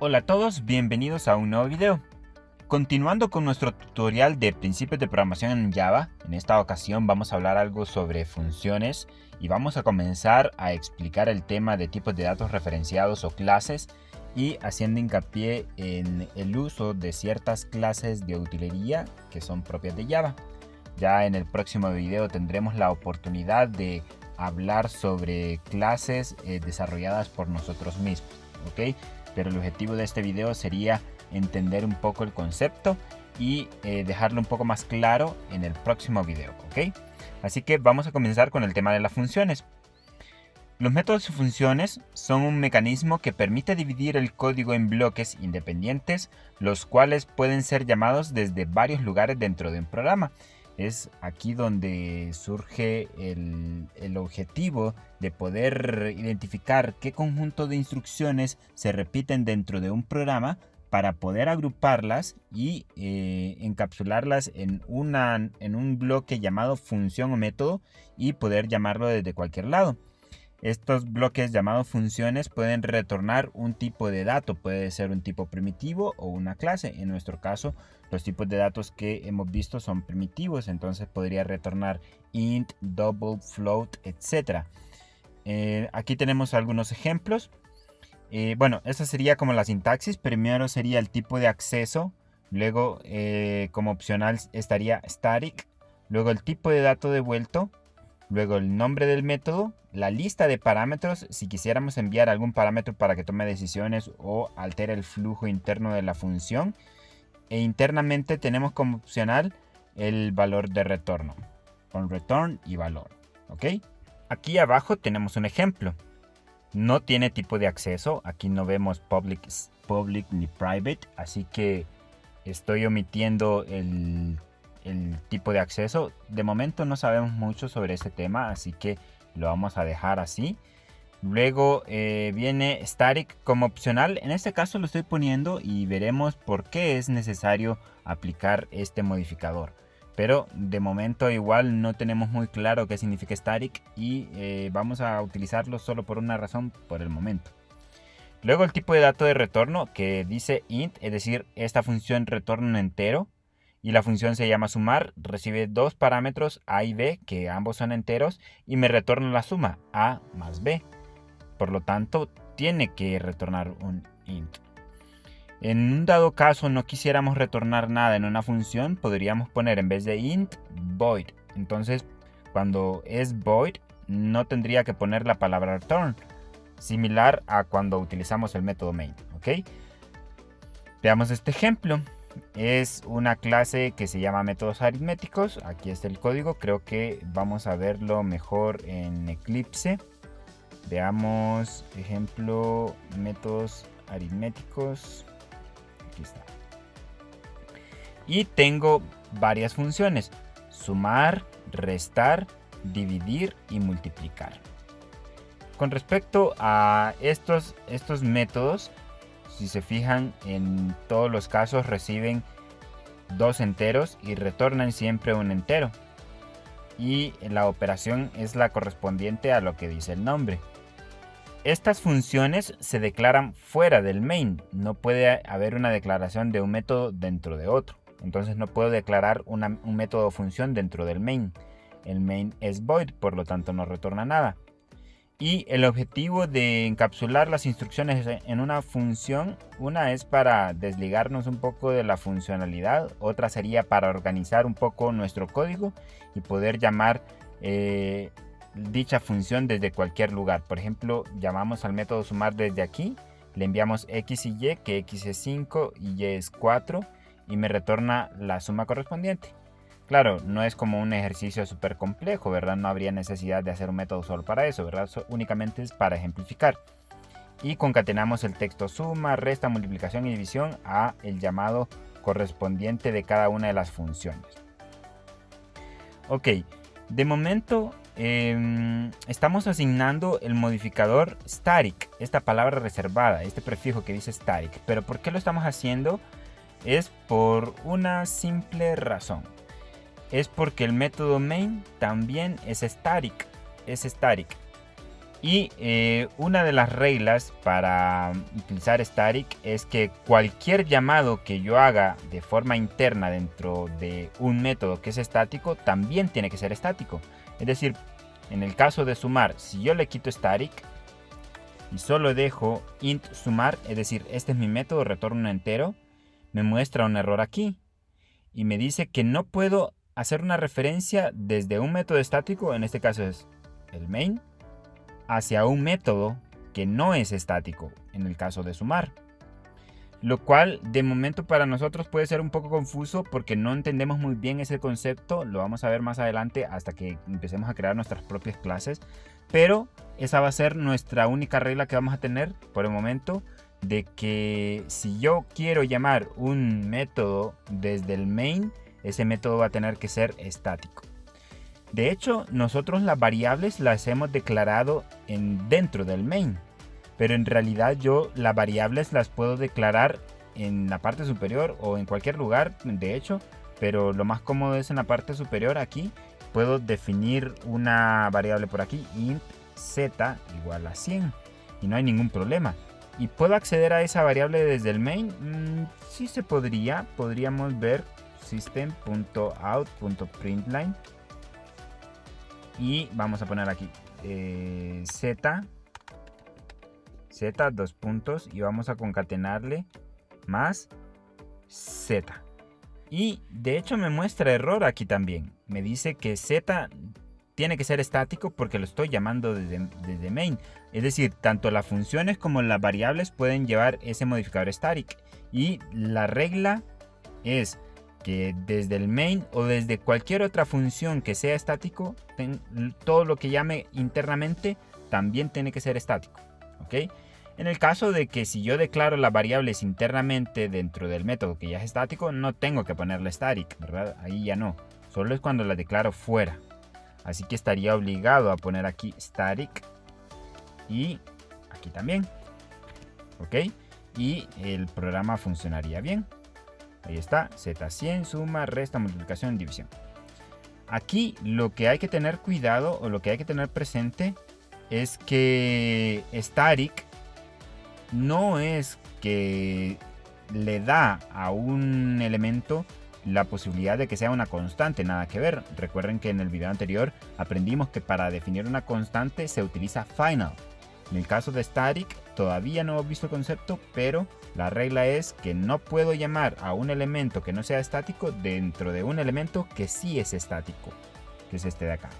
Hola a todos, bienvenidos a un nuevo video. Continuando con nuestro tutorial de principios de programación en Java, en esta ocasión vamos a hablar algo sobre funciones y vamos a comenzar a explicar el tema de tipos de datos referenciados o clases y haciendo hincapié en el uso de ciertas clases de utilería que son propias de Java. Ya en el próximo video tendremos la oportunidad de hablar sobre clases desarrolladas por nosotros mismos, ¿ok? Pero el objetivo de este video sería entender un poco el concepto y dejarlo un poco más claro en el próximo video, ¿ok? Así que vamos a comenzar con el tema de las funciones. Los métodos y funciones son un mecanismo que permite dividir el código en bloques independientes, los cuales pueden ser llamados desde varios lugares dentro de un programa. Es aquí donde surge el objetivo de poder identificar qué conjunto de instrucciones se repiten dentro de un programa para poder agruparlas y encapsularlas en un bloque llamado función o método y poder llamarlo desde cualquier lado. Estos bloques llamados funciones pueden retornar un tipo de dato, puede ser un tipo primitivo o una clase. En nuestro caso, los tipos de datos que hemos visto son primitivos, entonces podría retornar int, double, float, etc. Aquí tenemos algunos ejemplos. Bueno, esa sería como la sintaxis. Primero sería el tipo de acceso, luego como opcional estaría static, luego el tipo de dato devuelto, luego el nombre del método, la lista de parámetros si quisiéramos enviar algún parámetro para que tome decisiones o altere el flujo interno de la función. E internamente tenemos como opcional el valor de retorno, con return y valor, ¿ok? Aquí abajo tenemos un ejemplo. No tiene tipo de acceso, aquí no vemos public ni private, así que estoy omitiendo el tipo de acceso. De momento no sabemos mucho sobre este tema, así que lo vamos a dejar así. Luego viene static como opcional. En este caso lo estoy poniendo y veremos por qué es necesario aplicar este modificador. Pero de momento igual no tenemos muy claro qué significa static y vamos a utilizarlo solo por una razón por el momento. Luego el tipo de dato de retorno que dice int, es decir, esta función retorna un entero. Y la función se llama sumar, recibe dos parámetros a y b, que ambos son enteros, y me retorna la suma, a más b. Por lo tanto, tiene que retornar un int. En un dado caso no quisiéramos retornar nada en una función, podríamos poner en vez de int, void. Entonces, cuando es void, no tendría que poner la palabra return, similar a cuando utilizamos el método main, ¿ok? Veamos este ejemplo. Es una clase que se llama métodos aritméticos. Aquí está el código. Creo que vamos a verlo mejor en Eclipse. Veamos, ejemplo, métodos aritméticos. Aquí está. Y tengo varias funciones: sumar, restar, dividir y multiplicar. Con respecto a estos métodos, si se fijan, en todos los casos reciben dos enteros y retornan siempre un entero. Y la operación es la correspondiente a lo que dice el nombre. Estas funciones se declaran fuera del main. No puede haber una declaración de un método dentro de otro. Entonces no puedo declarar un método o función dentro del main. El main es void, por lo tanto no retorna nada. Y el objetivo de encapsular las instrucciones en una función, una es para desligarnos un poco de la funcionalidad, otra sería para organizar un poco nuestro código y poder llamar dicha función desde cualquier lugar. Por ejemplo, llamamos al método sumar desde aquí, le enviamos x y y, que x es 5 y y es 4 y me retorna la suma correspondiente. Claro, no es como un ejercicio súper complejo, ¿verdad? No habría necesidad de hacer un método solo para eso, ¿verdad? Únicamente es para ejemplificar. Y concatenamos el texto suma, resta, multiplicación y división a el llamado correspondiente de cada una de las funciones. Ok, de momento estamos asignando el modificador static, esta palabra reservada, este prefijo que dice static. Pero ¿por qué lo estamos haciendo? Es por una simple razón. Es porque el método main también es static. Y una de las reglas para utilizar static es que cualquier llamado que yo haga de forma interna dentro de un método que es estático también tiene que ser estático. Es decir, en el caso de sumar, si yo le quito static y solo dejo int sumar, es decir, este es mi método, retorno un entero, me muestra un error aquí y me dice que no puedo hacer una referencia desde un método estático, en este caso es el main, hacia un método que no es estático, en el caso de sumar. Lo cual de momento para nosotros puede ser un poco confuso porque no entendemos muy bien ese concepto. Lo vamos a ver más adelante hasta que empecemos a crear nuestras propias clases. Pero esa va a ser nuestra única regla que vamos a tener por el momento, de que si yo quiero llamar un método desde el main, ese método va a tener que ser estático. De hecho, nosotros las variables las hemos declarado dentro del main, pero en realidad yo las variables las puedo declarar en la parte superior o en cualquier lugar, de hecho, pero lo más cómodo es en la parte superior. Aquí puedo definir una variable por aquí, int z igual a 100, y no hay ningún problema. ¿Y puedo acceder a esa variable desde el main? Sí se podría. Podríamos ver system.out.println y vamos a poner aquí z dos puntos y vamos a concatenarle más z. Y de hecho me muestra error aquí también. Me dice que z tiene que ser estático porque lo estoy llamando desde main. Es decir, tanto las funciones como las variables pueden llevar ese modificador static. Y la regla es que desde el main o desde cualquier otra función que sea estático, todo lo que llame internamente también tiene que ser estático. ¿Ok? En el caso de que si yo declaro las variables internamente dentro del método que ya es estático, no tengo que ponerle static, ¿verdad? Ahí ya no. Solo es cuando las declaro fuera. Así que estaría obligado a poner aquí static y aquí también. ¿Ok? Y el programa funcionaría bien. Ahí está, Z100, suma, resta, multiplicación, división. Aquí lo que hay que tener cuidado o lo que hay que tener presente es que static no es que le da a un elemento la posibilidad de que sea una constante, nada que ver. Recuerden que en el video anterior aprendimos que para definir una constante se utiliza final. En el caso de static todavía no hemos visto el concepto, pero la regla es que no puedo llamar a un elemento que no sea estático dentro de un elemento que sí es estático, que es este de acá.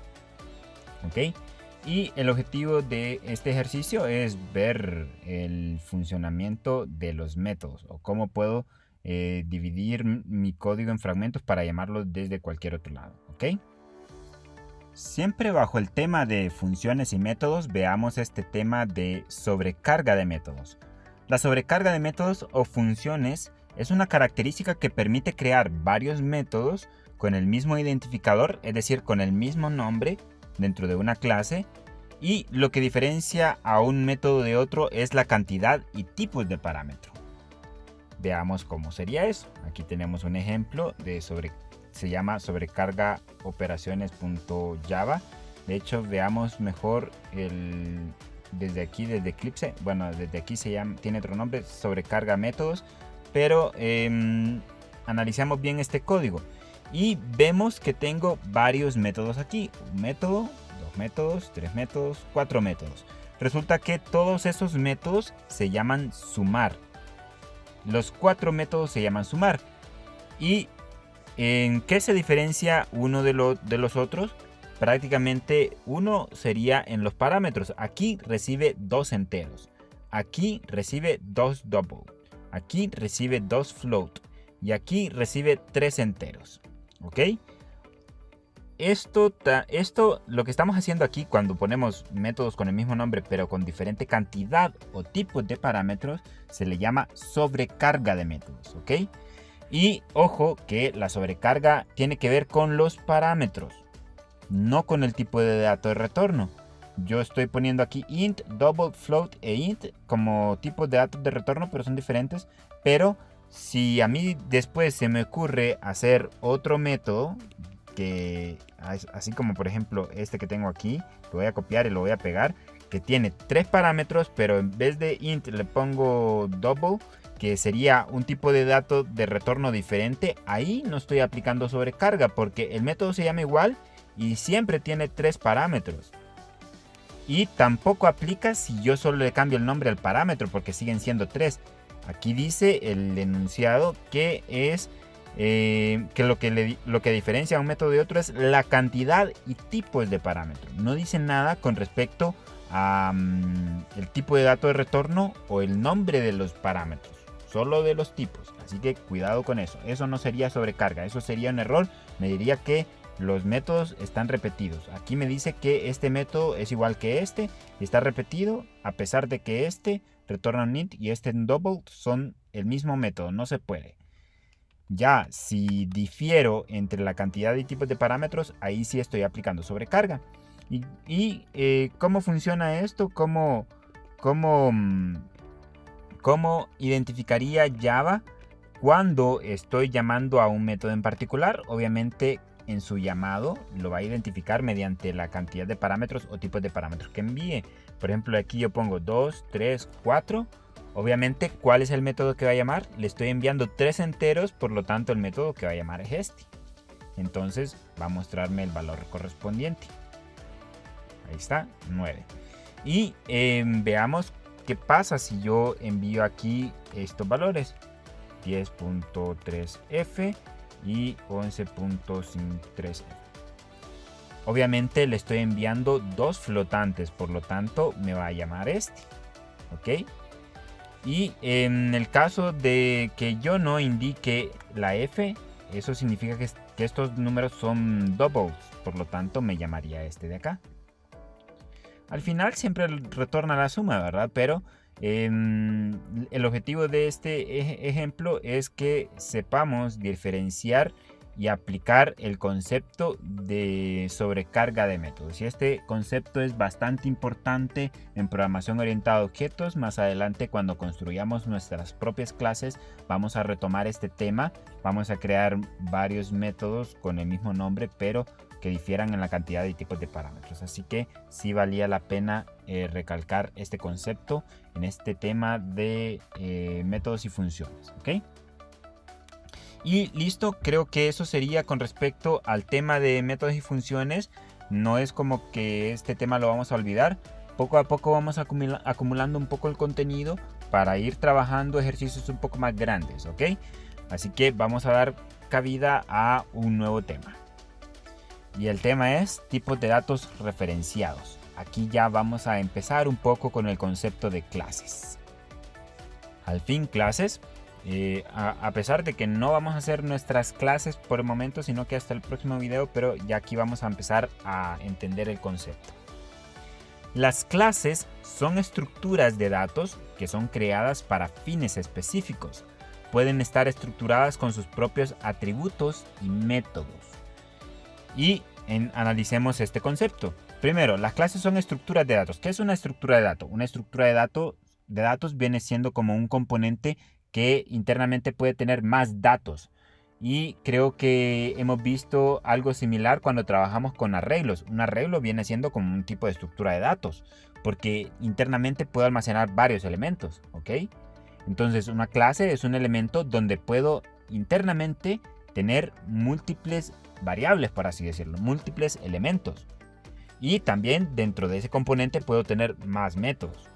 ¿Ok? Y el objetivo de este ejercicio es ver el funcionamiento de los métodos o cómo puedo dividir mi código en fragmentos para llamarlo desde cualquier otro lado. ¿Ok? Siempre bajo el tema de funciones y métodos, veamos este tema de sobrecarga de métodos. La sobrecarga de métodos o funciones es una característica que permite crear varios métodos con el mismo identificador, es decir, con el mismo nombre dentro de una clase, y lo que diferencia a un método de otro es la cantidad y tipos de parámetro. Veamos cómo sería eso. Aquí tenemos un ejemplo de se llama sobrecarga operaciones.java. De hecho, veamos mejor desde aquí, desde Eclipse. Bueno, desde aquí tiene otro nombre, sobrecarga métodos, pero analizamos bien este código y vemos que tengo varios métodos aquí. Un método, dos métodos, tres métodos, cuatro métodos. Resulta que todos esos métodos se llaman sumar. Los cuatro métodos se llaman sumar. ¿Y en qué se diferencia uno de los otros? Prácticamente uno sería en los parámetros. Aquí recibe dos enteros. Aquí recibe dos double. Aquí recibe dos float. Y aquí recibe tres enteros. ¿Ok? Esto lo que estamos haciendo aquí cuando ponemos métodos con el mismo nombre pero con diferente cantidad o tipos de parámetros se le llama sobrecarga de métodos, ¿ok? Y ojo que la sobrecarga tiene que ver con los parámetros, no con el tipo de dato de retorno. Yo estoy poniendo aquí int, double, float e int como tipos de datos de retorno, pero son diferentes. Pero si a mí después se me ocurre hacer otro método, que así como por ejemplo este que tengo aquí, lo voy a copiar y lo voy a pegar, que tiene 3 parámetros, pero en vez de int le pongo double, que sería un tipo de dato de retorno diferente, ahí no estoy aplicando sobrecarga porque el método se llama igual y siempre tiene 3 parámetros. Y tampoco aplica si yo solo le cambio el nombre al parámetro porque siguen siendo 3. Aquí dice el enunciado que es que lo que diferencia a un método de otro es la cantidad y tipos de parámetros. No dice nada con respecto a el tipo de dato de retorno o el nombre de los parámetros, solo de los tipos. Así que cuidado con eso. Eso no sería sobrecarga, eso sería un error. Me diría que los métodos están repetidos. Aquí me dice que este método es igual que este y está repetido a pesar de que este retorna un int y este un double son el mismo método. No se puede. Ya si difiero entre la cantidad y tipos de parámetros, ahí sí estoy aplicando sobrecarga. ¿Cómo funciona esto? ¿Cómo identificaría Java cuando estoy llamando a un método en particular? Obviamente en su llamado lo va a identificar mediante la cantidad de parámetros o tipos de parámetros que envíe. Por ejemplo, aquí yo pongo 2, 3, 4. Obviamente, ¿cuál es el método que va a llamar? Le estoy enviando 3 enteros, por lo tanto el método que va a llamar es este. Entonces va a mostrarme el valor correspondiente. Ahí está, 9. Y veamos qué pasa si yo envío aquí estos valores. 10.3f y 11.3f. Obviamente le estoy enviando 2 flotantes, por lo tanto me va a llamar este. ¿Ok? Y en el caso de que yo no indique la f, eso significa que estos números son doubles, por lo tanto me llamaría este de acá. Al final siempre retorna la suma, ¿verdad? Pero el objetivo de este ejemplo es que sepamos diferenciar y aplicar el concepto de sobrecarga de métodos. Y este concepto es bastante importante en programación orientada a objetos. Más adelante, cuando construyamos nuestras propias clases, vamos a retomar este tema. Vamos a crear varios métodos con el mismo nombre, pero que difieran en la cantidad y tipos de parámetros. Así que sí valía la pena recalcar este concepto en este tema de métodos y funciones. ¿Ok? Y listo, creo que eso sería con respecto al tema de métodos y funciones. No es como que este tema lo vamos a olvidar. Poco a poco vamos acumulando un poco el contenido para ir trabajando ejercicios un poco más grandes, ¿ok? Así que vamos a dar cabida a un nuevo tema. Y el tema es tipos de datos referenciados. Aquí ya vamos a empezar un poco con el concepto de clases. Al fin, clases. A pesar de que no vamos a hacer nuestras clases por el momento, sino que hasta el próximo video, pero ya aquí vamos a empezar a entender el concepto. Las clases son estructuras de datos que son creadas para fines específicos. Pueden estar estructuradas con sus propios atributos y métodos. Y analicemos este concepto. Primero, las clases son estructuras de datos. ¿Qué es una estructura de datos? Una estructura de datos viene siendo como un componente que internamente puede tener más datos. Y creo que hemos visto algo similar cuando trabajamos con arreglos. Un arreglo viene siendo como un tipo de estructura de datos, porque internamente puedo almacenar varios elementos, ¿ok? Entonces una clase es un elemento donde puedo internamente tener múltiples variables, por así decirlo, múltiples elementos. Y también dentro de ese componente puedo tener más métodos.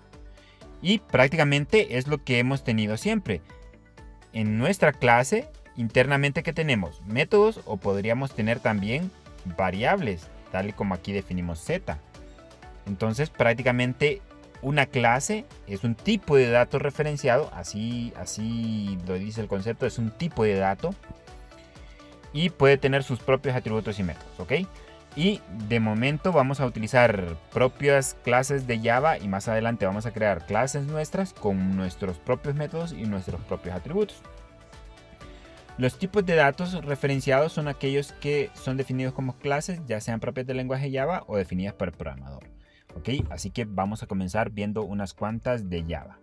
Y prácticamente es lo que hemos tenido siempre. En nuestra clase, internamente, ¿qué tenemos? Métodos, o podríamos tener también variables, tal y como aquí definimos z. Entonces, prácticamente una clase es un tipo de dato referenciado, así lo dice el concepto, es un tipo de dato. Y puede tener sus propios atributos y métodos, ¿ok? Y de momento vamos a utilizar propias clases de Java y más adelante vamos a crear clases nuestras con nuestros propios métodos y nuestros propios atributos. Los tipos de datos referenciados son aquellos que son definidos como clases, ya sean propias del lenguaje Java o definidas por el programador. ¿Ok? Así que vamos a comenzar viendo unas cuantas de Java.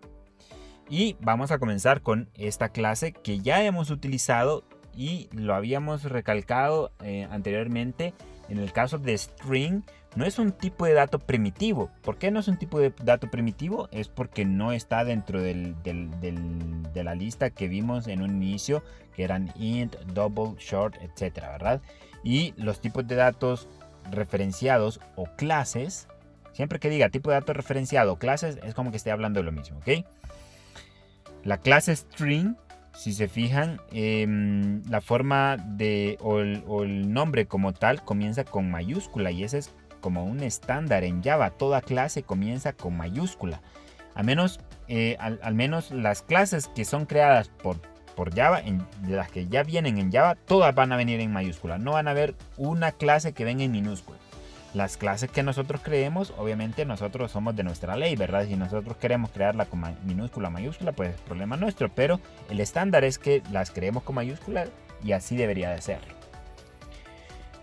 Y vamos a comenzar con esta clase que ya hemos utilizado y lo habíamos recalcado anteriormente en el caso de string, no es un tipo de dato primitivo. ¿Por qué no es un tipo de dato primitivo? Es porque no está dentro de la lista que vimos en un inicio, que eran int, double, short, etcétera, ¿verdad? Y los tipos de datos referenciados o clases, siempre que diga tipo de dato referenciado o clases, es como que esté hablando de lo mismo, ¿ok? La clase string, si se fijan, la forma o el nombre como tal comienza con mayúscula, y ese es como un estándar en Java. Toda clase comienza con mayúscula. Al menos las clases que son creadas por Java, de las que ya vienen en Java, todas van a venir en mayúscula. No van a haber una clase que venga en minúscula. Las clases que nosotros creemos, obviamente nosotros somos de nuestra ley, ¿verdad? Si nosotros queremos crearla con minúscula, mayúscula, pues es problema nuestro. Pero el estándar es que las creemos con mayúscula y así debería de ser.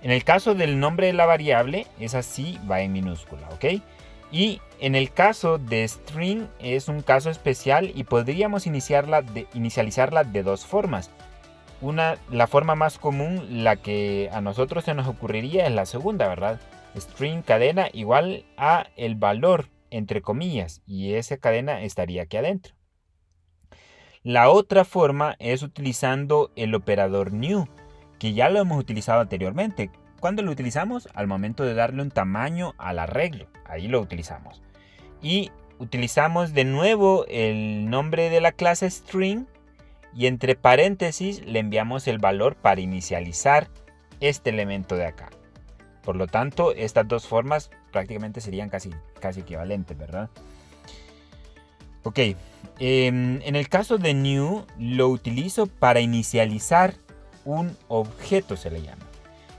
En el caso del nombre de la variable, esa sí va en minúscula, ¿ok? Y en el caso de string es un caso especial y podríamos inicializarla de dos formas. La forma más común, la que a nosotros se nos ocurriría, es la segunda, ¿verdad? String cadena igual a el valor, entre comillas, y esa cadena estaría aquí adentro. La otra forma es utilizando el operador new, que ya lo hemos utilizado anteriormente. ¿Cuándo lo utilizamos? Al momento de darle un tamaño al arreglo. Ahí lo utilizamos. Y utilizamos de nuevo el nombre de la clase string y entre paréntesis le enviamos el valor para inicializar este elemento de acá. Por lo tanto, estas dos formas prácticamente serían casi equivalentes, ¿verdad? Ok, en el caso de new lo utilizo para inicializar un objeto, se le llama.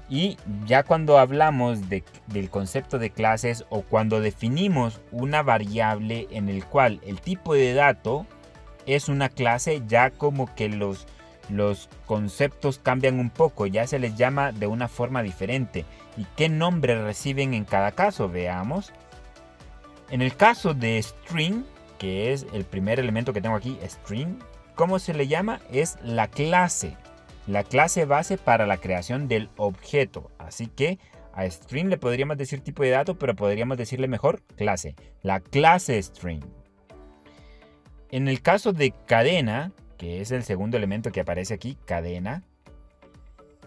Y ya cuando hablamos del concepto de clases o cuando definimos una variable en el cual el tipo de dato es una clase, ya como que los conceptos cambian un poco, ya se les llama de una forma diferente. ¿Y qué nombre reciben en cada caso? Veamos. En el caso de string, que es el primer elemento que tengo aquí, string, ¿cómo se le llama? Es la clase base para la creación del objeto. Así que a string le podríamos decir tipo de dato, pero podríamos decirle mejor clase. La clase string. En el caso de cadena, que es el segundo elemento que aparece aquí, cadena,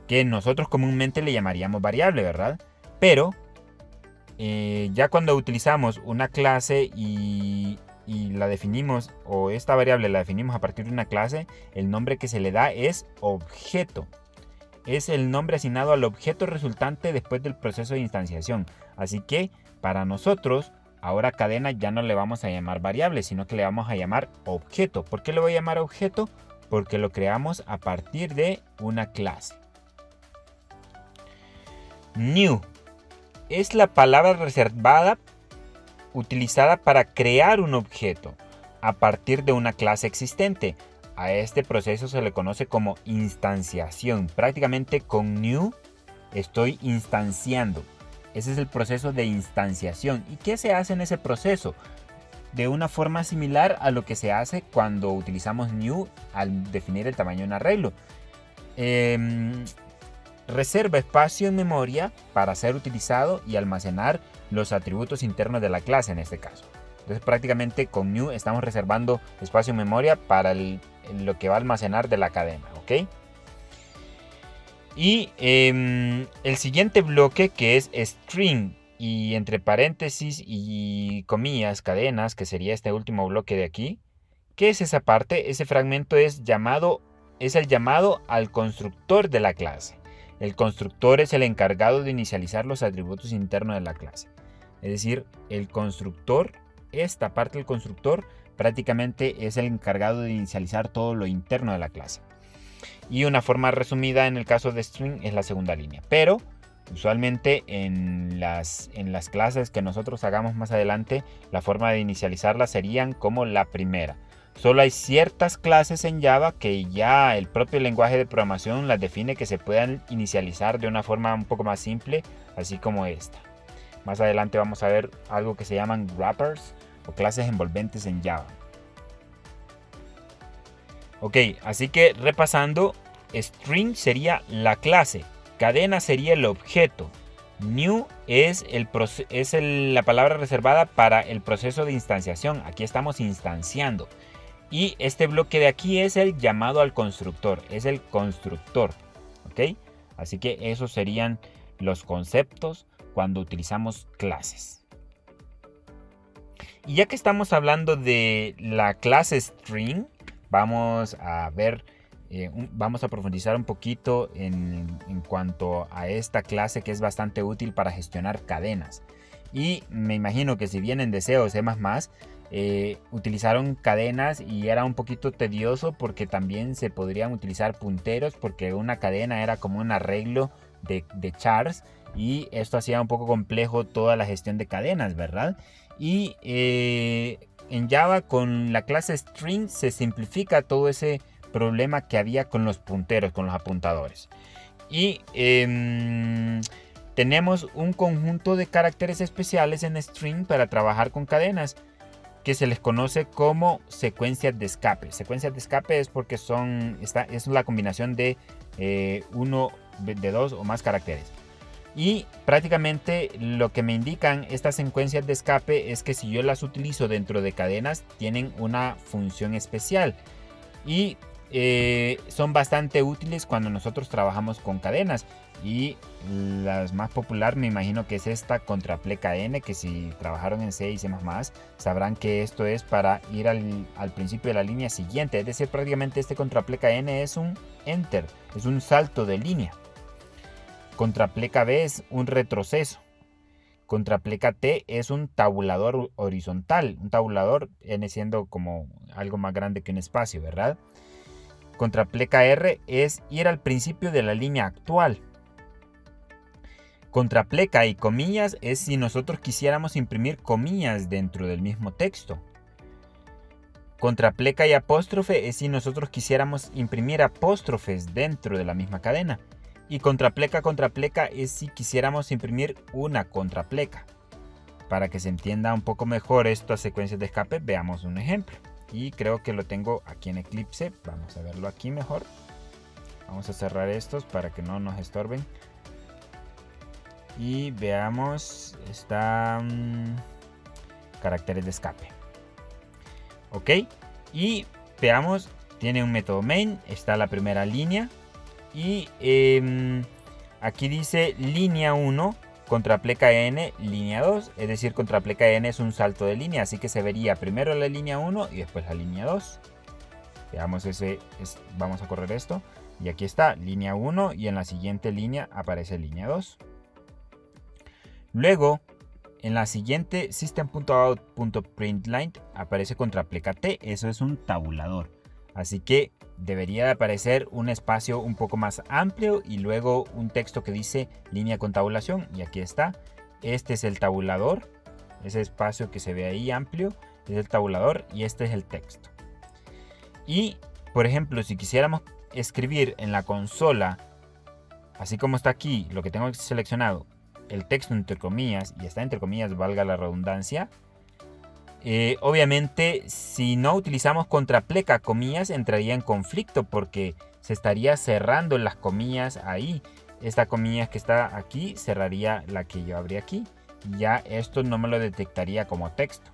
que nosotros comúnmente le llamaríamos variable, ¿verdad? Pero ya cuando utilizamos una clase y la definimos, o esta variable la definimos a partir de una clase, el nombre que se le da es objeto. Es el nombre asignado al objeto resultante después del proceso de instanciación. Así que para nosotros, ahora cadena ya no le vamos a llamar variable, sino que le vamos a llamar objeto. ¿Por qué le voy a llamar objeto? Porque lo creamos a partir de una clase. New es la palabra reservada utilizada para crear un objeto a partir de una clase existente. A este proceso se le conoce como instanciación. Prácticamente con new estoy instanciando. Ese es el proceso de instanciación. ¿Y qué se hace en ese proceso? De una forma similar a lo que se hace cuando utilizamos new al definir el tamaño de un arreglo. Reserva espacio en memoria para ser utilizado y almacenar los atributos internos de la clase en este caso. Entonces prácticamente con new estamos reservando espacio en memoria para lo que va a almacenar de la cadena, ¿ok? Y el siguiente bloque, que es string y entre paréntesis y comillas, cadenas, que sería este último bloque de aquí. ¿Qué es esa parte? Ese fragmento es el llamado al constructor de la clase. El constructor es el encargado de inicializar los atributos internos de la clase. Es decir, el constructor, esta parte del constructor, prácticamente es el encargado de inicializar todo lo interno de la clase. Y una forma resumida en el caso de string es la segunda línea. Pero usualmente en las clases que nosotros hagamos más adelante, la forma de inicializarlas serían como la primera. Solo hay ciertas clases en Java que ya el propio lenguaje de programación las define que se puedan inicializar de una forma un poco más simple, así como esta. Más adelante vamos a ver algo que se llaman wrappers o clases envolventes en Java. Ok, así que repasando, string sería la clase, cadena sería el objeto, New es la palabra reservada para el proceso de instanciación. Aquí estamos instanciando. Y este bloque de aquí es el llamado al constructor. Es el constructor. ¿Ok? Así que esos serían los conceptos cuando utilizamos clases. Y ya que estamos hablando de la clase string, vamos a ver, vamos a profundizar un poquito en cuanto a esta clase que es bastante útil para gestionar cadenas. Y me imagino que si vienen de C o C++, utilizaron cadenas y era un poquito tedioso porque también se podrían utilizar punteros porque una cadena era como un arreglo de chars y esto hacía un poco complejo toda la gestión de cadenas, ¿verdad? Y en Java con la clase string se simplifica todo ese problema que había con los punteros, con los apuntadores. Y tenemos un conjunto de caracteres especiales en string para trabajar con cadenas que se les conoce como secuencias de escape. Secuencias de escape es porque es la combinación de dos o más caracteres. Y prácticamente lo que me indican estas secuencias de escape es que si yo las utilizo dentro de cadenas tienen una función especial y son bastante útiles cuando nosotros trabajamos con cadenas. Y las más popular me imagino que es esta contrapleca n, que si trabajaron en C y C++ sabrán que esto es para ir al principio de la línea siguiente. Es decir, prácticamente este contrapleca n es un enter, es un salto de línea. Contrapleca B es un retroceso. Contrapleca T es un tabulador horizontal. Un tabulador viene siendo como algo más grande que un espacio, ¿verdad? Contrapleca R es ir al principio de la línea actual. Contrapleca y comillas es si nosotros quisiéramos imprimir comillas dentro del mismo texto. Contrapleca y apóstrofe es si nosotros quisiéramos imprimir apóstrofes dentro de la misma cadena. Y contrapleca es si quisiéramos imprimir una contrapleca. Para que se entienda un poco mejor estas secuencias de escape, veamos un ejemplo. Y creo que lo tengo aquí en Eclipse. Vamos a verlo aquí mejor. Vamos a cerrar estos para que no nos estorben. Y veamos, caracteres de escape. Ok, y veamos, tiene un método main, está la primera línea. Y aquí dice línea 1, contrapleca n, línea 2. Es decir, contrapleca n es un salto de línea, así que se vería primero la línea 1 y después la línea 2. Veamos vamos a correr esto. Y aquí está, línea 1 y en la siguiente línea aparece línea 2. Luego, en la siguiente system.out.println aparece contrapleca t, eso es un tabulador. Así que debería de aparecer un espacio un poco más amplio y luego un texto que dice línea con tabulación. Y aquí está, este es el tabulador, ese espacio que se ve ahí amplio es el tabulador y este es el texto. Y, por ejemplo, si quisiéramos escribir en la consola, así como está aquí, lo que tengo seleccionado, el texto entre comillas, y está entre comillas, valga la redundancia. Obviamente, si no utilizamos contrapleca comillas, entraría en conflicto porque se estaría cerrando las comillas ahí. Esta comilla que está aquí cerraría la que yo abrí aquí. Ya esto no me lo detectaría como texto.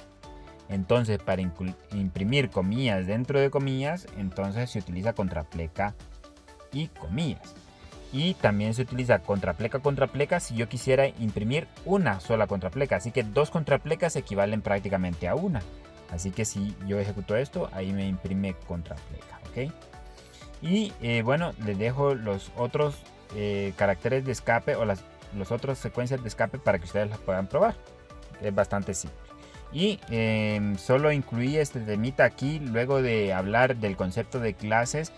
Entonces, para imprimir comillas dentro de comillas, entonces se utiliza contrapleca y comillas. Y también se utiliza contrapleca si yo quisiera imprimir una sola contrapleca. Así que dos contraplecas equivalen prácticamente a una. Así que si yo ejecuto esto, ahí me imprime contrapleca. ¿Ok? Y bueno, les dejo los otros caracteres de escape o las otras secuencias de escape para que ustedes las puedan probar. Es bastante simple. Y solo incluí este temita aquí luego de hablar del concepto de clases.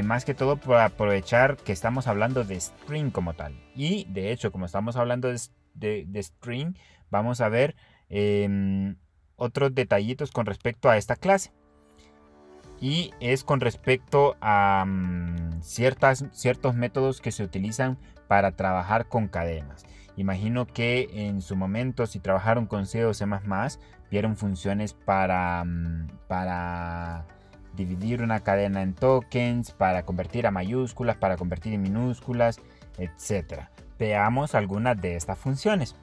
Más que todo para aprovechar que estamos hablando de string como tal. Y de hecho, como estamos hablando de string, vamos a ver otros detallitos con respecto a esta clase. Y es con respecto a ciertos métodos que se utilizan para trabajar con cadenas. Imagino que en su momento, si trabajaron con C o C++, vieron funciones para dividir una cadena en tokens, para convertir a mayúsculas, para convertir en minúsculas, etc. Veamos algunas de estas funciones.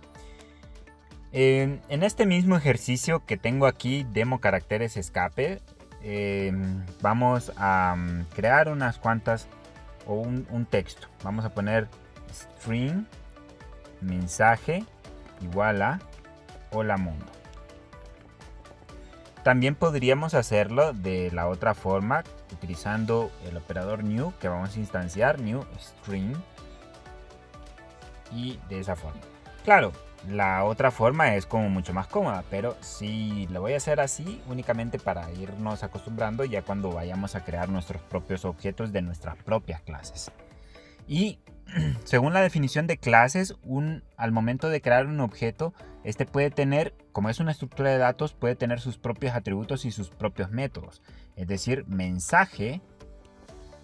En este mismo ejercicio que tengo aquí, demo caracteres escape, vamos a crear unas cuantas o un texto. Vamos a poner string mensaje igual a hola mundo. También podríamos hacerlo de la otra forma utilizando el operador new que vamos a instanciar, new string, y de esa forma. Claro, la otra forma es como mucho más cómoda, pero sí lo voy a hacer así únicamente para irnos acostumbrando ya cuando vayamos a crear nuestros propios objetos de nuestras propias clases. Y según la definición de clases, al momento de crear un objeto, este puede tener, como es una estructura de datos, puede tener sus propios atributos y sus propios métodos. Es decir, mensaje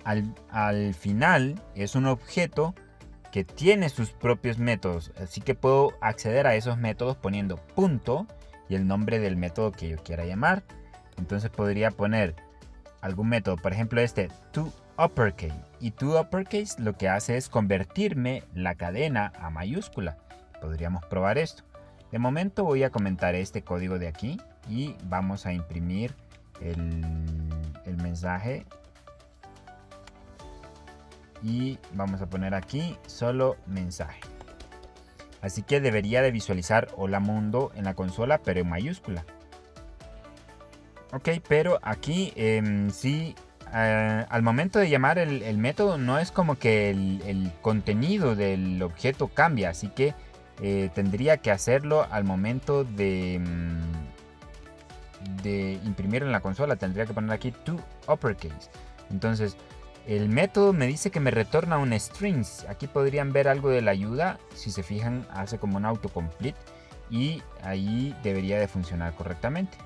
al final es un objeto que tiene sus propios métodos, así que puedo acceder a esos métodos poniendo punto y el nombre del método que yo quiera llamar. Entonces podría poner algún método, por ejemplo toUpperCase, y toUpperCase lo que hace es convertirme la cadena a mayúscula. Podríamos probar esto. De momento voy a comentar este código de aquí y vamos a imprimir el mensaje. Y vamos a poner aquí solo mensaje. Así que debería de visualizar hola mundo en la consola, pero en mayúscula. Ok, pero aquí al momento de llamar el método no es como que el contenido del objeto cambia. Así que tendría que hacerlo al momento de imprimir en la consola. Tendría que poner aquí toUpperCase. Entonces el método me dice que me retorna un string. Aquí podrían ver algo de la ayuda. Si se fijan, hace como un autocomplete. Y ahí debería de funcionar correctamente.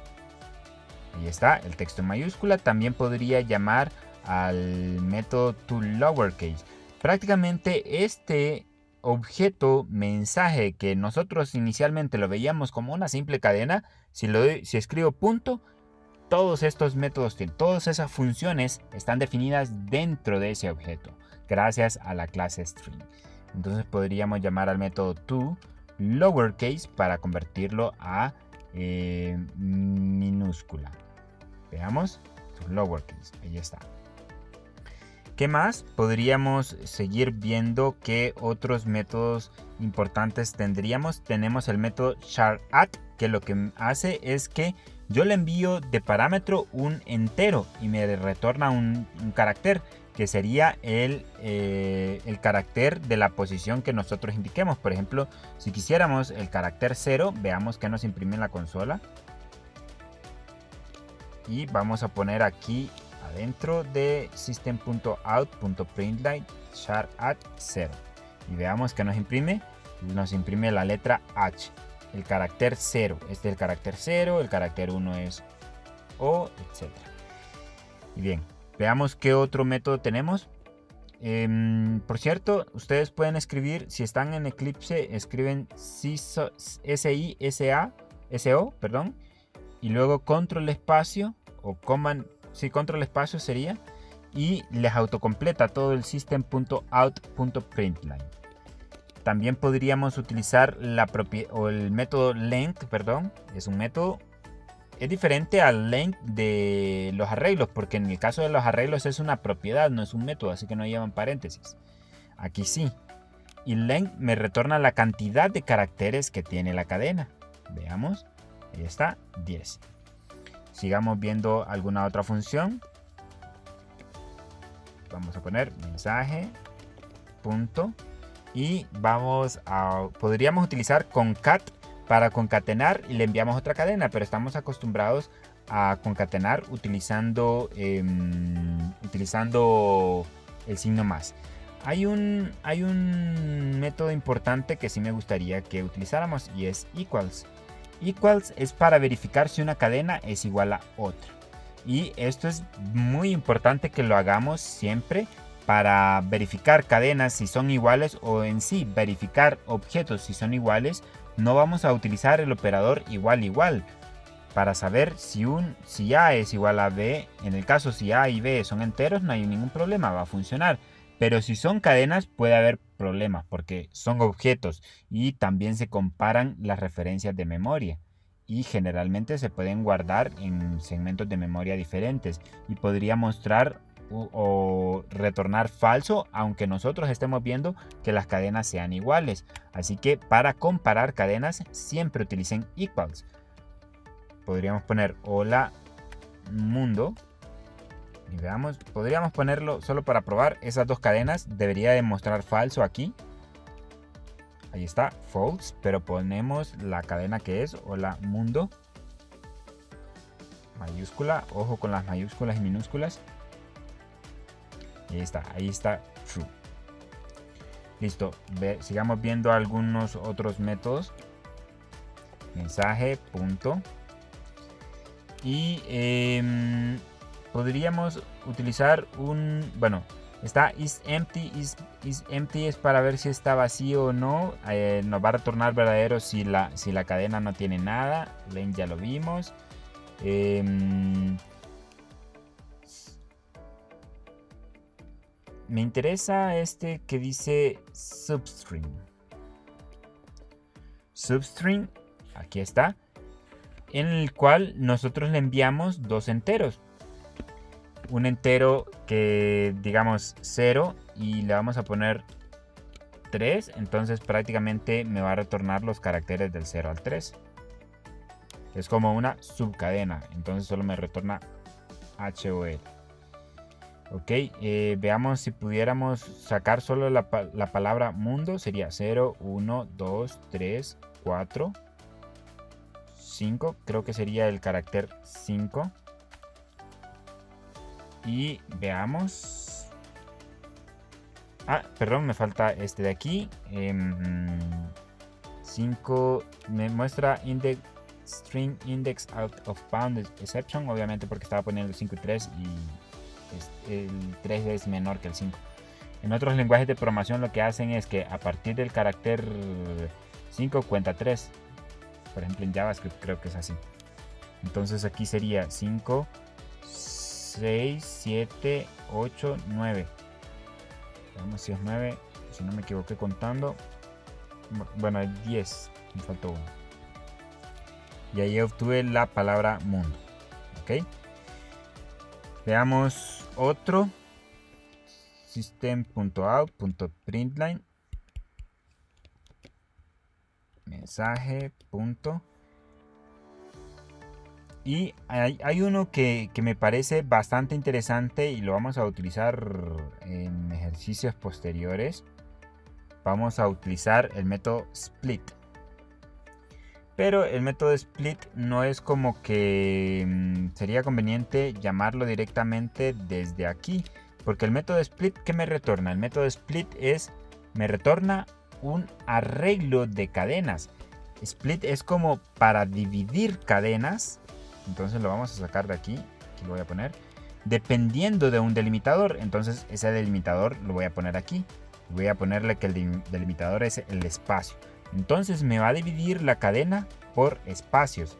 Ahí está, el texto en mayúscula. También podría llamar al método toLowerCase. Prácticamente este objeto mensaje que nosotros inicialmente lo veíamos como una simple cadena, si escribo punto, todos estos métodos, todas esas funciones están definidas dentro de ese objeto, gracias a la clase string. Entonces podríamos llamar al método toLowerCase para convertirlo a minúscula. Veamos, toLowerCase, ahí está. ¿Qué más? Podríamos seguir viendo qué otros métodos importantes tendríamos. Tenemos el método charadd, que lo que hace es que yo le envío de parámetro un entero y me retorna un carácter, que sería el carácter de la posición que nosotros indiquemos. Por ejemplo, si quisiéramos el carácter 0, veamos que nos imprime en la consola. Y vamos a poner aquí adentro de system.out.println charadd 0. Y veamos que nos imprime la letra H. El carácter 0, este es el carácter 0, el carácter 1 es O, etc. Y bien, veamos qué otro método tenemos. Por cierto, ustedes pueden escribir, si están en Eclipse, escriben SISO, perdón, y luego control espacio, o command, sí, control espacio sería, y les autocompleta todo el system.out.println. También podríamos utilizar el método length, perdón, es un método, es diferente al length de los arreglos, porque en el caso de los arreglos es una propiedad, no es un método, así que no llevan paréntesis. Aquí sí. Y length me retorna la cantidad de caracteres que tiene la cadena. Veamos, ahí está, 10. Sigamos viendo alguna otra función. Vamos a poner mensaje, punto. Y podríamos utilizar concat para concatenar y le enviamos otra cadena, pero estamos acostumbrados a concatenar utilizando el signo más. Hay un método importante que sí me gustaría que utilizáramos y es equals. Equals es para verificar si una cadena es igual a otra. Y esto es muy importante que lo hagamos siempre para verificar cadenas si son iguales, o en sí verificar objetos si son iguales. No vamos a utilizar el operador igual para saber si A es igual a B. En el caso si A y B son enteros no hay ningún problema, va a funcionar. Pero si son cadenas puede haber problemas porque son objetos y también se comparan las referencias de memoria. Y generalmente se pueden guardar en segmentos de memoria diferentes y podría mostrar o retornar falso aunque nosotros estemos viendo que las cadenas sean iguales. Así que para comparar cadenas siempre utilicen equals. Podríamos poner hola mundo y veamos, podríamos ponerlo solo para probar esas dos cadenas. Debería demostrar falso aquí. Ahí está, false, pero ponemos la cadena que es hola mundo mayúscula, ojo con las mayúsculas y minúsculas. Y ahí está true. Listo, sigamos viendo algunos otros métodos. Mensaje, punto. Y podríamos utilizar bueno, está isEmpty. IsEmpty es para ver si está vacío o no. Nos va a retornar verdadero si la cadena no tiene nada. Ven, ya lo vimos. Me interesa este que dice substring. Substring, aquí está, en el cual nosotros le enviamos dos enteros. Un entero que digamos 0 y le vamos a poner 3. Entonces prácticamente me va a retornar los caracteres del 0 al 3. Es como una subcadena. Entonces solo me retorna HOL. Ok, veamos si pudiéramos sacar solo la palabra mundo. Sería 0, 1, 2, 3, 4, 5. Creo que sería el carácter 5. Y veamos. Perdón, me falta este de aquí. 5 me muestra string index out of bound exception. Obviamente porque estaba poniendo 5 y 3 y el 3 es menor que el 5. En otros lenguajes de programación lo que hacen es que a partir del carácter 5 cuenta 3. Por ejemplo en JavaScript creo que es así. Entonces aquí sería 5, 6, 7, 8, 9. Veamos si es 9, si no me equivoqué contando. Bueno, es 10, me faltó 1. Y ahí obtuve la palabra mundo. Ok. Veamos otro. System.out.println. Mensaje. Punto. Y hay uno que me parece bastante interesante y lo vamos a utilizar en ejercicios posteriores. Vamos a utilizar el método split. Pero el método split no es como que sería conveniente llamarlo directamente desde aquí. Porque el método split, ¿qué me retorna? El método split me retorna un arreglo de cadenas. Split es como para dividir cadenas. Entonces lo vamos a sacar de aquí. Aquí lo voy a poner. Dependiendo de un delimitador. Entonces ese delimitador lo voy a poner aquí. Voy a ponerle que el delimitador es el espacio. Entonces me va a dividir la cadena por espacios.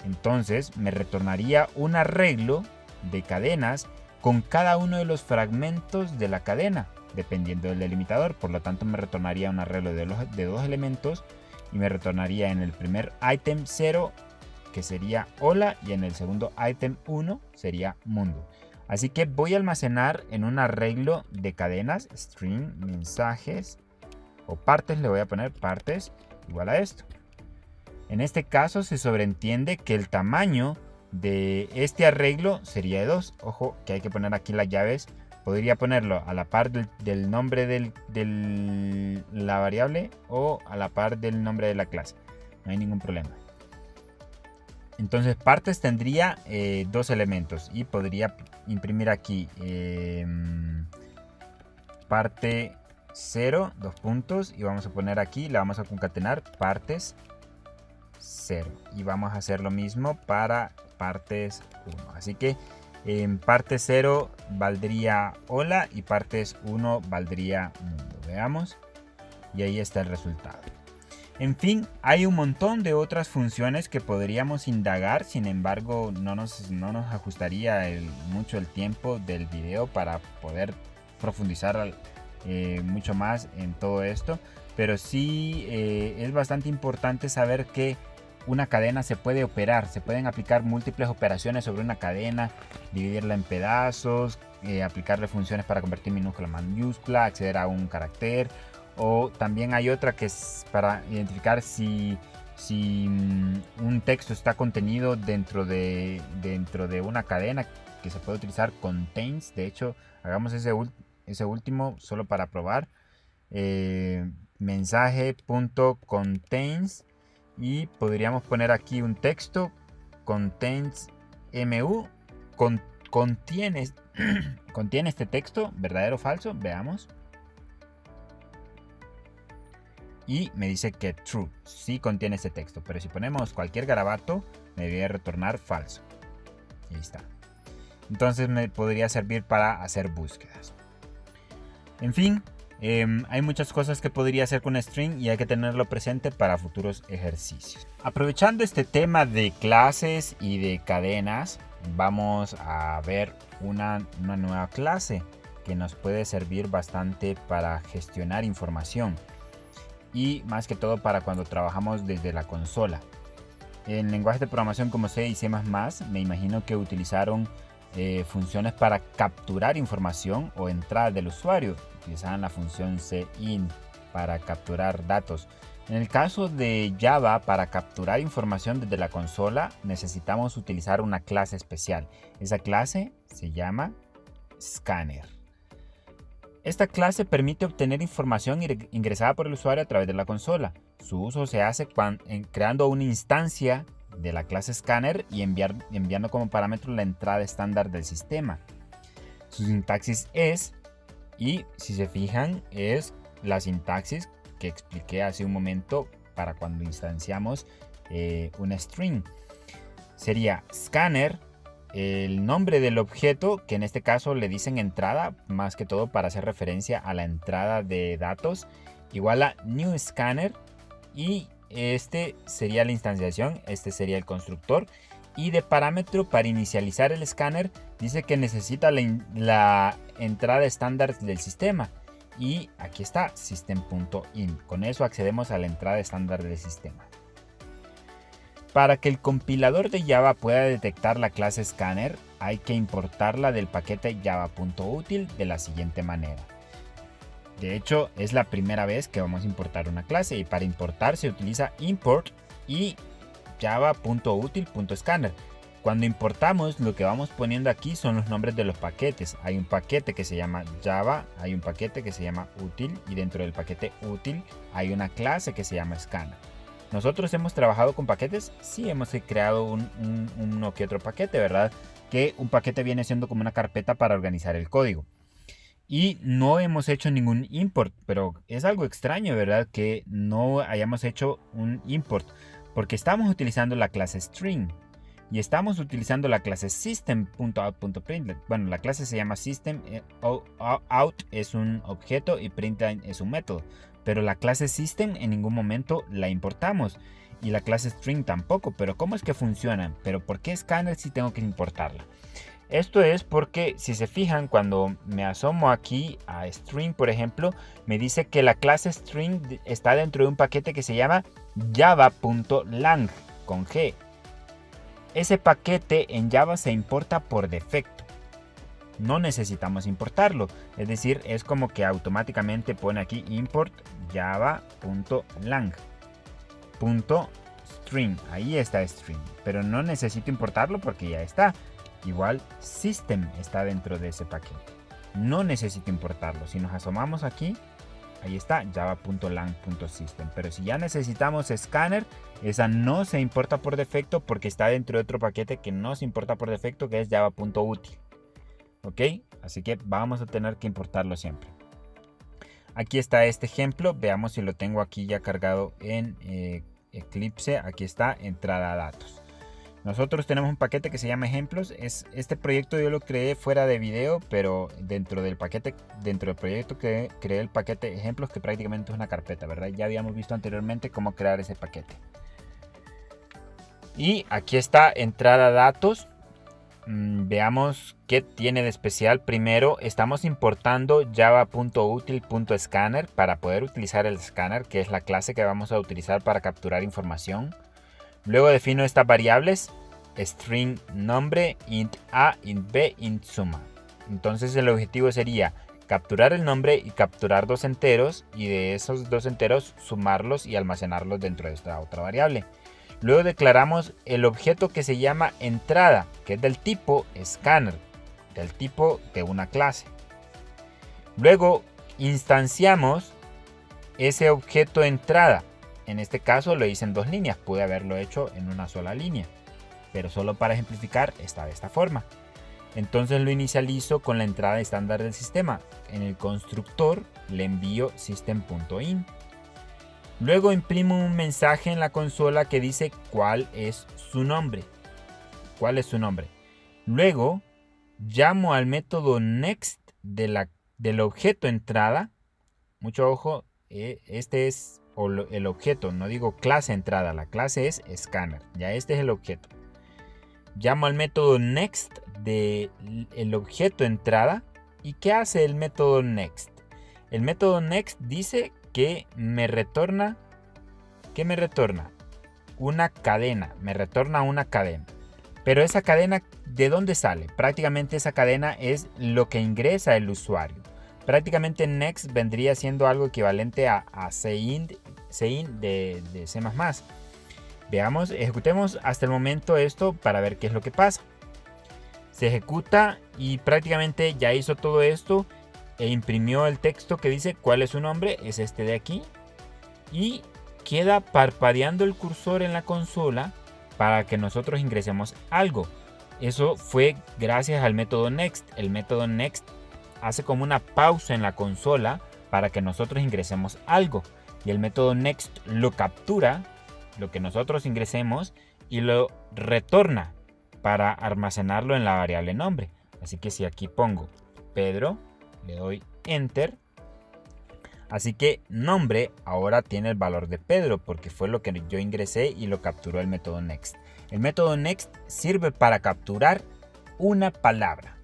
Entonces me retornaría un arreglo de cadenas con cada uno de los fragmentos de la cadena, dependiendo del delimitador. Por lo tanto me retornaría un arreglo de dos elementos y me retornaría en el primer item 0, que sería hola, y en el segundo item 1 sería mundo. Así que voy a almacenar en un arreglo de cadenas, string, mensajes, o partes, le voy a poner partes igual a esto. En este caso se sobreentiende que el tamaño de este arreglo sería de 2. Ojo que hay que poner aquí las llaves. Podría ponerlo a la par del nombre de la variable o a la par del nombre de la clase. No hay ningún problema. Entonces partes tendría 2 elementos y podría imprimir aquí parte 0, 2 puntos, y vamos a poner aquí, la vamos a concatenar partes 0 y vamos a hacer lo mismo para partes 1. Así que en parte 0 valdría hola y partes 1 valdría mundo. Veamos, y ahí está el resultado. En fin, hay un montón de otras funciones que podríamos indagar, sin embargo no nos ajustaría mucho el tiempo del video para poder profundizar mucho más en todo esto, pero sí es bastante importante saber que una cadena se puede operar, se pueden aplicar múltiples operaciones sobre una cadena, dividirla en pedazos, aplicarle funciones para convertir minúscula en mayúscula, acceder a un carácter, o también hay otra que es para identificar si un texto está contenido dentro de una cadena, que se puede utilizar contains. De hecho, hagamos ese último solo para probar. Mensaje.contains, y podríamos poner aquí un texto contains mu, contiene este texto, verdadero o falso. Veamos, y me dice que true, sí contiene ese texto, pero si ponemos cualquier garabato me debería retornar falso. Ahí está. Entonces me podría servir para hacer búsquedas. En fin, hay muchas cosas que podría hacer con string y hay que tenerlo presente para futuros ejercicios. Aprovechando este tema de clases y de cadenas, vamos a ver una nueva clase que nos puede servir bastante para gestionar información, y más que todo para cuando trabajamos desde la consola. En lenguajes de programación como C y C++, me imagino que utilizaron funciones para capturar información o entradas del usuario. Utilizaban la función cin para capturar datos. En el caso de Java, para capturar información desde la consola necesitamos utilizar una clase especial. Esa clase se llama Scanner. Esta clase permite obtener información ingresada por el usuario a través de la consola. Su uso se hace creando una instancia de la clase Scanner y enviando como parámetro la entrada estándar del sistema. Su sintaxis es, y si se fijan, es la sintaxis que expliqué hace un momento para cuando instanciamos una string. Sería Scanner, el nombre del objeto, que en este caso le dicen entrada, más que todo para hacer referencia a la entrada de datos, igual a new scanner, y este sería la instanciación, este sería el constructor. Y de parámetro para inicializar el escáner dice que necesita la entrada estándar del sistema, y aquí está system.in. Con eso accedemos a la entrada estándar del sistema. Para que el compilador de Java pueda detectar la clase Scanner, hay que importarla del paquete java.util de la siguiente manera. De hecho, es la primera vez que vamos a importar una clase, y para importar se utiliza import y java.util.scanner. Cuando importamos, lo que vamos poniendo aquí son los nombres de los paquetes. Hay un paquete que se llama Java, hay un paquete que se llama util, y dentro del paquete util hay una clase que se llama Scanner. ¿Nosotros hemos trabajado con paquetes? Sí, hemos creado uno que otro paquete, ¿verdad? Que un paquete viene siendo como una carpeta para organizar el código. Y no hemos hecho ningún import, pero es algo extraño, ¿verdad? Que no hayamos hecho un import, porque estamos utilizando la clase string y estamos utilizando la clase system.out.println. Bueno, la clase se llama system, out es un objeto y println es un método, pero la clase system en ningún momento la importamos, y la clase string tampoco. Pero ¿cómo es que funcionan? ¿Pero por qué Scanner si tengo que importarla? Esto es porque, si se fijan, cuando me asomo aquí a string, por ejemplo, me dice que la clase string está dentro de un paquete que se llama java.lang con G. Ese paquete en Java se importa por defecto. No necesitamos importarlo. Es decir, es como que automáticamente pone aquí import java.lang. String. Ahí está string. Pero no necesito importarlo porque ya está. Igual system está dentro de ese paquete. No necesito importarlo. Si nos asomamos aquí, ahí está java.lang.system. Pero si ya necesitamos scanner, esa no se importa por defecto porque está dentro de otro paquete que no se importa por defecto, que es java.util. ¿Ok? Así que vamos a tener que importarlo siempre. Aquí está este ejemplo. Veamos si lo tengo aquí ya cargado en Eclipse. Aquí está, entrada a datos. Nosotros tenemos un paquete que se llama ejemplos. Este proyecto yo lo creé fuera de video, pero dentro del proyecto que creé el paquete ejemplos, que prácticamente es una carpeta, ¿verdad? Ya habíamos visto anteriormente cómo crear ese paquete. Y aquí está entrada a datos. veamos qué tiene de especial. Primero, estamos importando java.util.scanner para poder utilizar el escáner, que es la clase que vamos a utilizar para capturar información. Luego defino estas variables: string nombre, int a, int b, int suma. Entonces el objetivo sería capturar el nombre y capturar dos enteros, y de esos dos enteros sumarlos y almacenarlos dentro de esta otra variable. Luego declaramos el objeto que se llama entrada, que es del tipo scanner, del tipo de una clase. Luego instanciamos ese objeto entrada. En este caso lo hice en dos líneas, pude haberlo hecho en una sola línea, pero solo para ejemplificar está de esta forma. Entonces lo inicializo con la entrada estándar del sistema. En el constructor le envío system.in. Luego imprimo un mensaje en la consola que dice cuál es su nombre. ¿Cuál es su nombre? Luego llamo al método next del objeto entrada. Mucho ojo, este es el objeto, no digo clase entrada, la clase es scanner. Ya este es el objeto. Llamo al método next del objeto entrada. ¿Y qué hace el método next? El método next dice que me retorna, una cadena, me retorna una cadena. Pero esa cadena, ¿de dónde sale? Prácticamente esa cadena es lo que ingresa el usuario. Prácticamente next vendría siendo algo equivalente a cin de C++. Veamos, ejecutemos hasta el momento esto para ver qué es lo que pasa. Se ejecuta y prácticamente ya hizo todo esto e imprimió el texto que dice cuál es su nombre, es este de aquí, y queda parpadeando el cursor en la consola para que nosotros ingresemos algo. Eso fue gracias al método next. El método next hace como una pausa en la consola para que nosotros ingresemos algo, y el método next lo captura, lo que nosotros ingresemos, y lo retorna para almacenarlo en la variable nombre. Así que si aquí pongo Pedro, le doy enter, así que nombre ahora tiene el valor de Pedro porque fue lo que yo ingresé y lo capturó el método next. El método next sirve para capturar una palabra.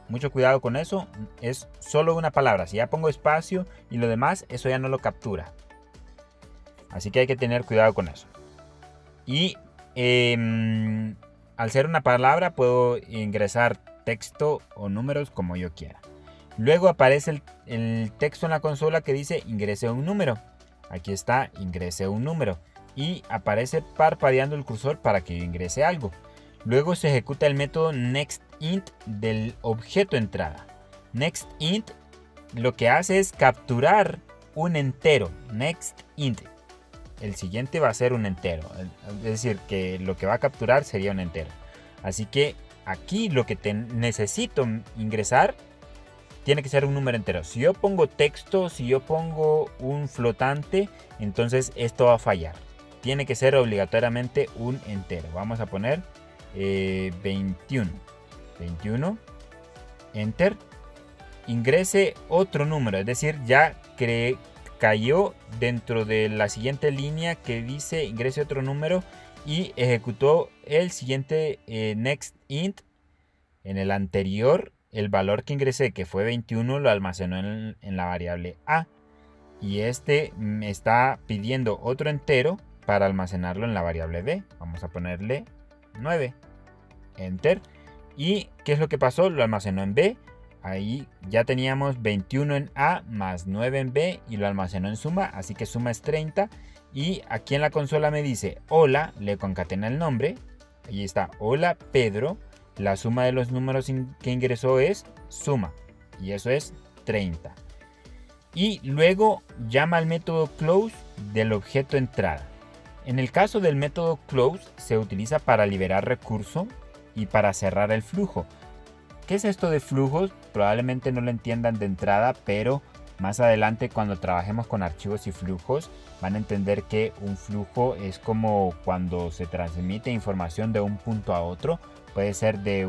Mucho cuidado con eso, es solo una palabra. Si ya pongo espacio y lo demás, eso ya no lo captura. Así que hay que tener cuidado con eso. Y al ser una palabra puedo ingresar texto o números como yo quiera. Luego aparece el texto en la consola que dice ingrese un número. Aquí está, ingrese un número. Y aparece parpadeando el cursor para que yo ingrese algo. Luego se ejecuta el método nextInt del objeto entrada. NextInt lo que hace es capturar un entero. NextInt. El siguiente va a ser un entero. Es decir, que lo que va a capturar sería un entero. Así que aquí lo que necesito ingresar tiene que ser un número entero. Si yo pongo texto, si yo pongo un flotante, entonces esto va a fallar. Tiene que ser obligatoriamente un entero. Vamos a poner 21. 21. Enter. Ingrese otro número. Es decir, ya cayó dentro de la siguiente línea que dice ingrese otro número y ejecutó el siguiente nextInt. En el anterior, el valor que ingresé, que fue 21, lo almacenó en la variable A, y este me está pidiendo otro entero para almacenarlo en la variable B. Vamos a ponerle 9. Enter. ¿Y qué es lo que pasó? Lo almacenó en B. Ahí ya teníamos 21 en A más 9 en B y lo almacenó en suma, así que suma es 30. Y aquí en la consola me dice hola, le concatena el nombre. Ahí está, hola Pedro. La suma de los números que ingresó es suma, y eso es 30. Y luego llama al método close del objeto entrada. En el caso del método close se utiliza para liberar recurso y para cerrar el flujo. ¿Qué es esto de flujos? Probablemente no lo entiendan de entrada, pero más adelante cuando trabajemos con archivos y flujos van a entender que un flujo es como cuando se transmite información de un punto a otro. Puede ser de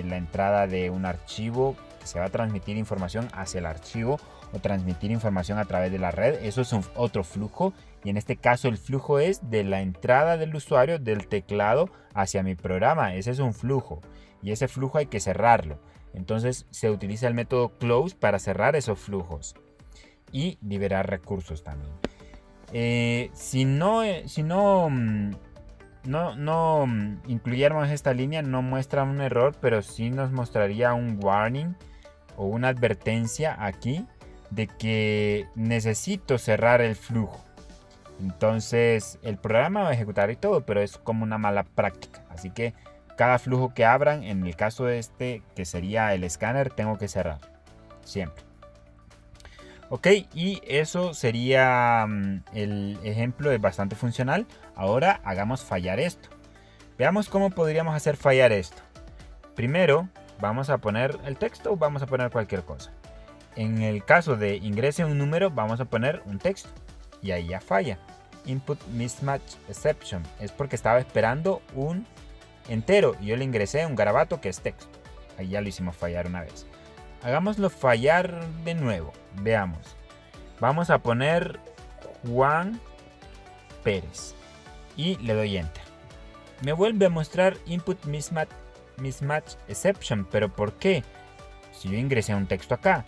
la entrada de un archivo, que se va a transmitir información hacia el archivo, o transmitir información a través de la red. Eso es otro flujo, y en este caso el flujo es de la entrada del usuario del teclado hacia mi programa. Ese es un flujo, y ese flujo hay que cerrarlo. Entonces se utiliza el método close para cerrar esos flujos y liberar recursos también. Si no incluyéramos esta línea, no muestra un error, pero sí nos mostraría un warning o una advertencia aquí de que necesito cerrar el flujo. Entonces el programa va a ejecutar y todo, pero es como una mala práctica. Así que cada flujo que abran, en el caso de este, que sería el escáner, tengo que cerrar siempre. Ok, y eso sería el ejemplo, es bastante funcional. Ahora hagamos fallar esto. Veamos cómo podríamos hacer fallar esto. Primero vamos a poner el texto o vamos a poner cualquier cosa. En el caso de ingrese un número, vamos a poner un texto y ahí ya falla. Input mismatch exception es porque estaba esperando un entero y yo le ingresé un garabato que es texto. Ahí ya lo hicimos fallar una vez. Hagámoslo fallar de nuevo. Veamos. Vamos a poner Juan Pérez y le doy enter. Me vuelve a mostrar input mismatch exception, pero ¿por qué? Si yo ingresé un texto acá,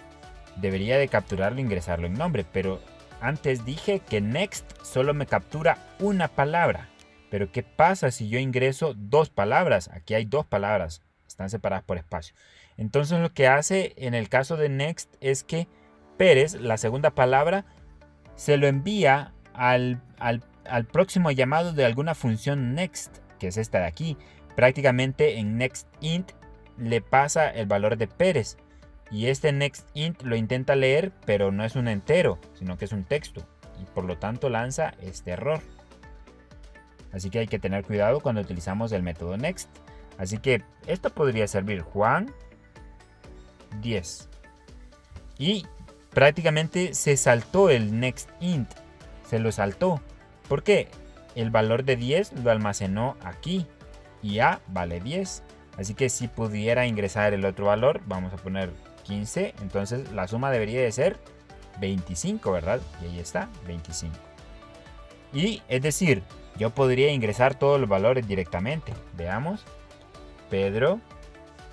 debería de capturarlo e ingresarlo en nombre, pero antes dije que next solo me captura una palabra. Pero ¿qué pasa si yo ingreso dos palabras? Aquí hay dos palabras, están separadas por espacio. Entonces lo que hace en el caso de next es que Pérez, la segunda palabra, se lo envía al próximo llamado de alguna función next, que es esta de aquí. Prácticamente en next int le pasa el valor de Pérez. Y este next int lo intenta leer, pero no es un entero, sino que es un texto. Y por lo tanto lanza este error. Así que hay que tener cuidado cuando utilizamos el método next. Así que esto podría servir Juan 10. Y prácticamente se saltó el next int. Se lo saltó. ¿Por qué? El valor de 10 lo almacenó aquí. Y A vale 10. Así que si pudiera ingresar el otro valor, vamos a poner 15. Entonces la suma debería de ser 25, ¿verdad? Y ahí está, 25. Y es decir, yo podría ingresar todos los valores directamente. Veamos. Pedro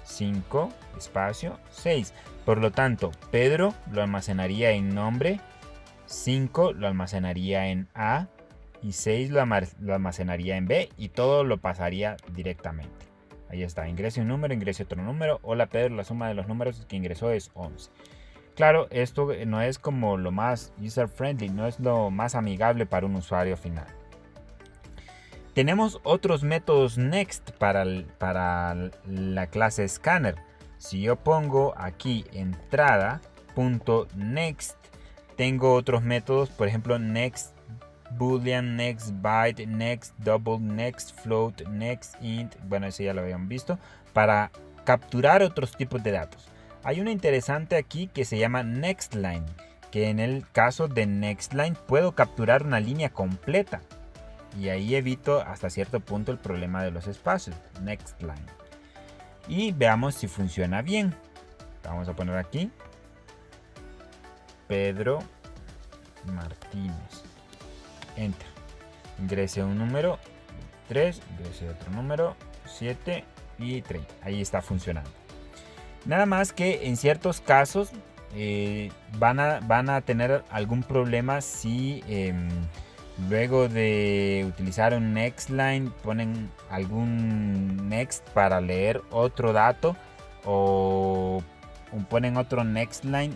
5 espacio 6. Por lo tanto, Pedro lo almacenaría en nombre, 5 lo almacenaría en A y 6 lo almacenaría en B, y todo lo pasaría directamente. Ahí está, ingrese un número, ingrese otro número. Hola Pedro, la suma de los números que ingresó es 11. Claro, esto no es como lo más user friendly, no es lo más amigable para un usuario final. Tenemos otros métodos next para la clase scanner. Si yo pongo aquí entrada.next, tengo otros métodos, por ejemplo next boolean, next byte, next double, next float, next int. Bueno, eso ya lo habían visto, para capturar otros tipos de datos. Hay una interesante aquí que se llama nextLine, que en el caso de nextLine puedo capturar una línea completa. Y ahí evito hasta cierto punto el problema de los espacios. Nextline. Y veamos si funciona bien. Vamos a poner aquí Pedro Martínez. Enter. Ingrese un número 3, ingrese otro número 7 y 30. Ahí está funcionando. Nada más que en ciertos casos van a tener algún problema si luego de utilizar un nextLine ponen algún next para leer otro dato, o ponen otro nextLine,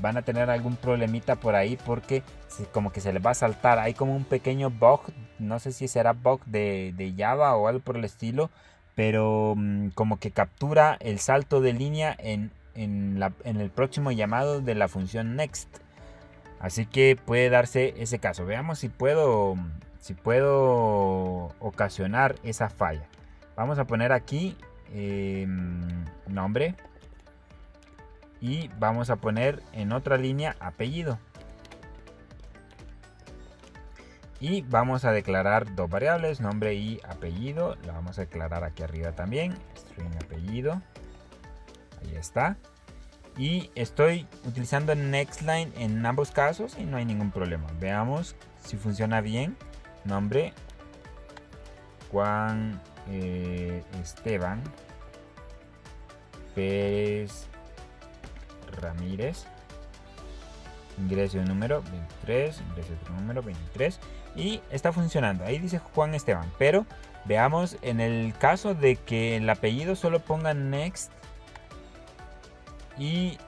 van a tener algún problemita por ahí porque como que se les va a saltar. Hay como un pequeño bug, no sé si será bug de Java o algo por el estilo, pero como que captura el salto de línea en el próximo llamado de la función next. Así que puede darse ese caso. Veamos si puedo ocasionar esa falla. Vamos a poner aquí nombre. Y vamos a poner en otra línea apellido. Y vamos a declarar dos variables, nombre y apellido. La vamos a declarar aquí arriba también. String apellido. Ahí está. Y estoy utilizando Nextline en ambos casos y no hay ningún problema. Veamos si funciona bien. Nombre: Juan Esteban Pérez Ramírez. Ingreso de número 23, ingreso de otro número 23 y está funcionando. Ahí dice Juan Esteban, pero veamos en el caso de que el apellido solo ponga next y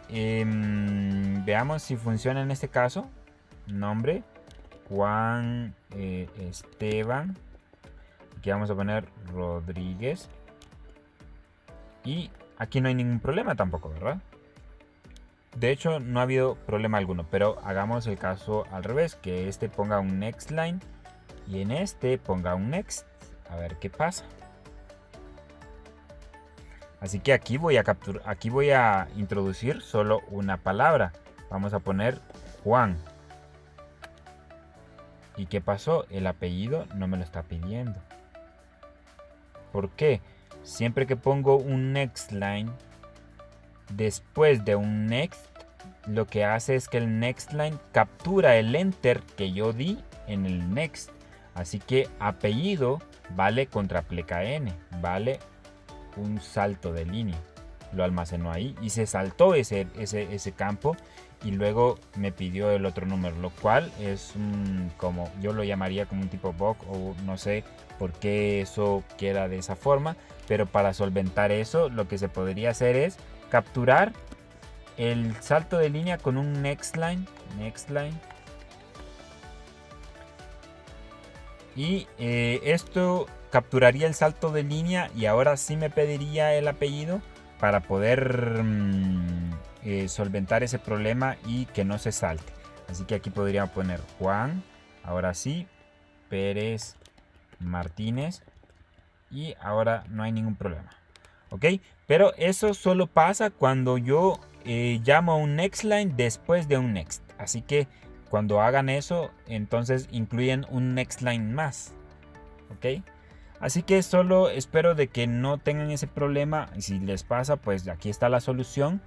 veamos si funciona en este caso. Nombre: Juan Esteban. Aquí vamos a poner Rodríguez y aquí no hay ningún problema tampoco, ¿verdad? De hecho, no ha habido problema alguno, pero hagamos el caso al revés, que este ponga un Nextline y en este ponga un next. A ver qué pasa. Así que aquí voy a introducir solo una palabra. Vamos a poner Juan. ¿Y qué pasó? El apellido no me lo está pidiendo. ¿Por qué? Siempre que pongo un Nextline después de un next, lo que hace es que el Nextline captura el enter que yo di en el next. Así que apellido vale contra pleca n, vale un salto de línea. Lo almacenó ahí y se saltó ese campo y luego me pidió el otro número, lo cual es como yo lo llamaría como un tipo bug, o no sé por qué eso queda de esa forma, pero para solventar eso lo que se podría hacer es capturar el salto de línea con un Nextline y esto capturaría el salto de línea y ahora sí me pediría el apellido para poder solventar ese problema y que no se salte. Así que aquí podría poner Juan, ahora sí, Pérez Martínez y ahora no hay ningún problema. ¿Ok? Pero eso solo pasa cuando yo llamo a un Nextline después de un next. Así que cuando hagan eso, entonces incluyen un Nextline más. ¿Ok? Así que solo espero de que no tengan ese problema. Y si les pasa, pues aquí está la solución.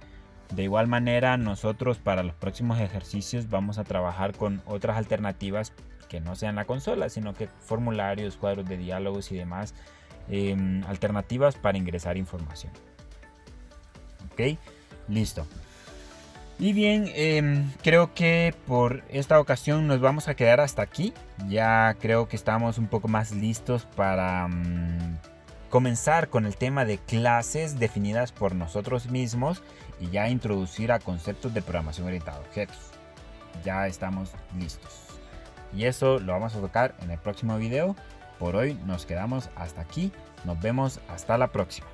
De igual manera, nosotros para los próximos ejercicios vamos a trabajar con otras alternativas que no sean la consola, sino que formularios, cuadros de diálogos y demás alternativas para ingresar información. Ok, listo. Y bien, creo que por esta ocasión nos vamos a quedar hasta aquí. Ya creo que estamos un poco más listos para comenzar con el tema de clases definidas por nosotros mismos y ya introducir a conceptos de programación orientada a objetos. Ya estamos listos. Y eso lo vamos a tocar en el próximo video. Por hoy nos quedamos hasta aquí. Nos vemos hasta la próxima.